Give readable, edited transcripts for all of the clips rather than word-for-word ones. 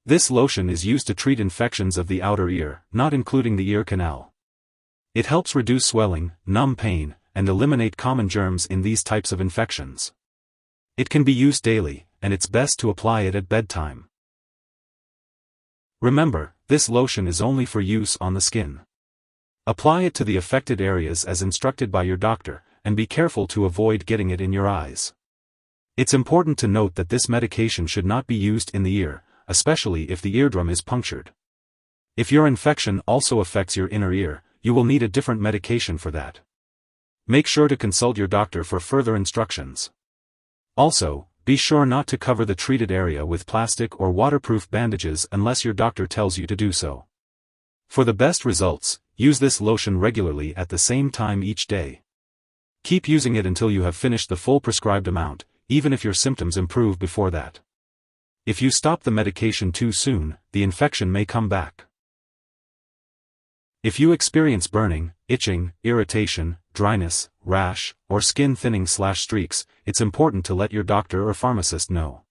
This lotion is used to treat infections of the outer ear, not including the ear canal. It helps reduce swelling, numb pain, and eliminate common germs in these types of infections. It can be used daily, and it's best to apply it at bedtime. Remember, this lotion is only for use on the skin. Apply it to the affected areas as instructed by your doctor, and be careful to avoid getting it in your eyes. It's important to note that this medication should not be used in the ear, especially if the eardrum is punctured. If your infection also affects your inner ear, you will need a different medication for that. Make sure to consult your doctor for further instructions. Also, be sure not to cover the treated area with plastic or waterproof bandages unless your doctor tells you to do so. For the best results, use this lotion regularly at the same time each day. Keep using it until you have finished the full prescribed amount, even if your symptoms improve before that. If you stop the medication too soon, the infection may come back. If you experience burning, itching, irritation, dryness, rash, or skin thinning/streaks, it's important to let your doctor or pharmacist know.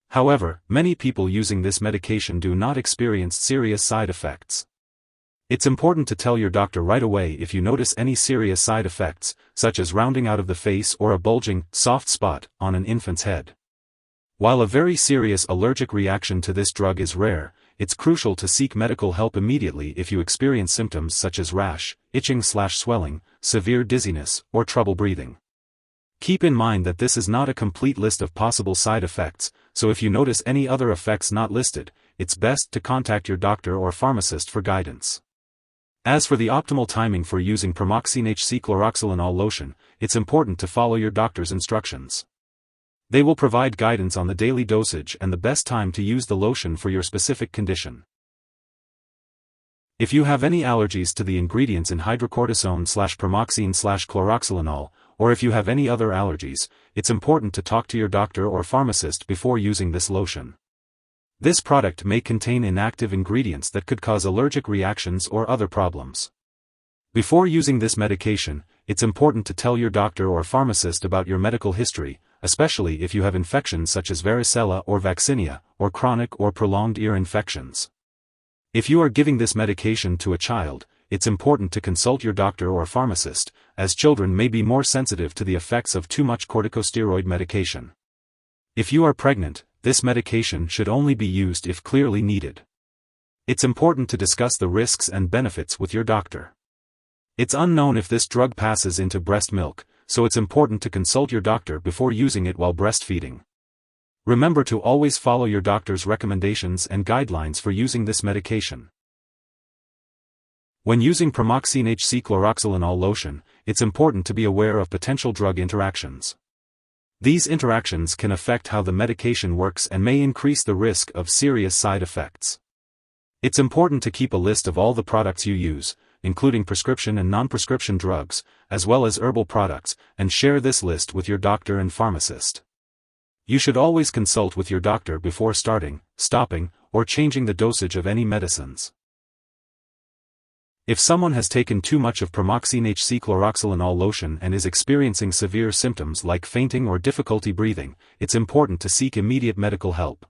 However, many people using this medication do not experience serious side effects. It's important to tell your doctor right away if you notice any serious side effects, such as rounding out of the face or a bulging, soft spot on an infant's head. While a very serious allergic reaction to this drug is rare, it's crucial to seek medical help immediately if you experience symptoms such as rash, itching/swelling, severe dizziness, or trouble breathing. Keep in mind that this is not a complete list of possible side effects, so if you notice any other effects not listed, it's best to contact your doctor or pharmacist for guidance. As for the optimal timing for using Pramoxine-Hc-Chloroxylenol Lotion, it's important to follow your doctor's instructions. They will provide guidance on the daily dosage and the best time to use the lotion for your specific condition. If you have any allergies to the ingredients in hydrocortisone/pramoxine/chloroxylenol, or if you have any other allergies, it's important to talk to your doctor or pharmacist before using this lotion. This product may contain inactive ingredients that could cause allergic reactions or other problems. Before using this medication, it's important to tell your doctor or pharmacist about your medical history, especially if you have infections such as varicella or vaccinia, or chronic or prolonged ear infections. If you are giving this medication to a child, it's important to consult your doctor or pharmacist, as children may be more sensitive to the effects of too much corticosteroid medication. If you are pregnant, this medication should only be used if clearly needed. It's important to discuss the risks and benefits with your doctor. It's unknown if this drug passes into breast milk, so it's important to consult your doctor before using it while breastfeeding. Remember to always follow your doctor's recommendations and guidelines for using this medication. When using Pramoxine-Hc-Chloroxylenol Lotion, it's important to be aware of potential drug interactions. These interactions can affect how the medication works and may increase the risk of serious side effects. It's important to keep a list of all the products you use, including prescription and non-prescription drugs, as well as herbal products, and share this list with your doctor and pharmacist. You should always consult with your doctor before starting, stopping, or changing the dosage of any medicines. If someone has taken too much of Pramoxine-Hc-Chloroxylenol Lotion and is experiencing severe symptoms like fainting or difficulty breathing, it's important to seek immediate medical help.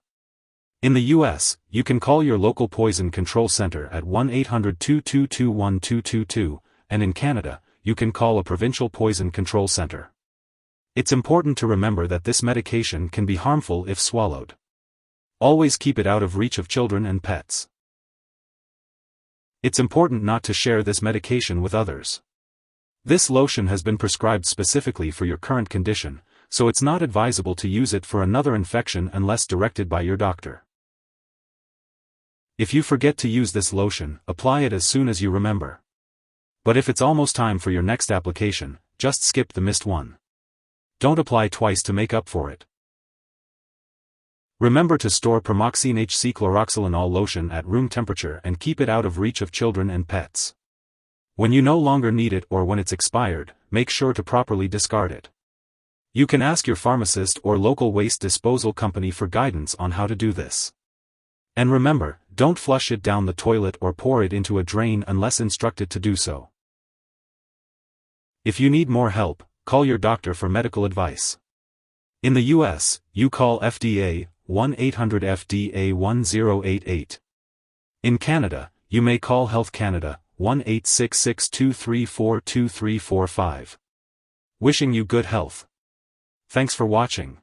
In the U.S., you can call your local poison control center at 1-800-222-1222, and in Canada, you can call a provincial poison control center. It's important to remember that this medication can be harmful if swallowed. Always keep it out of reach of children and pets. It's important not to share this medication with others. This lotion has been prescribed specifically for your current condition, so it's not advisable to use it for another infection unless directed by your doctor. If you forget to use this lotion, apply it as soon as you remember. But if it's almost time for your next application, just skip the missed one. Don't apply twice to make up for it. Remember to store Pramoxine-Hc-Chloroxylenol Lotion at room temperature and keep it out of reach of children and pets. When you no longer need it or when it's expired, make sure to properly discard it. You can ask your pharmacist or local waste disposal company for guidance on how to do this. And remember, don't flush it down the toilet or pour it into a drain unless instructed to do so. If you need more help, call your doctor for medical advice. In the U.S., you call FDA, 1-800-FDA-1088. In Canada, you may call Health Canada, 1-866-234-2345. Wishing you good health. Thanks for watching.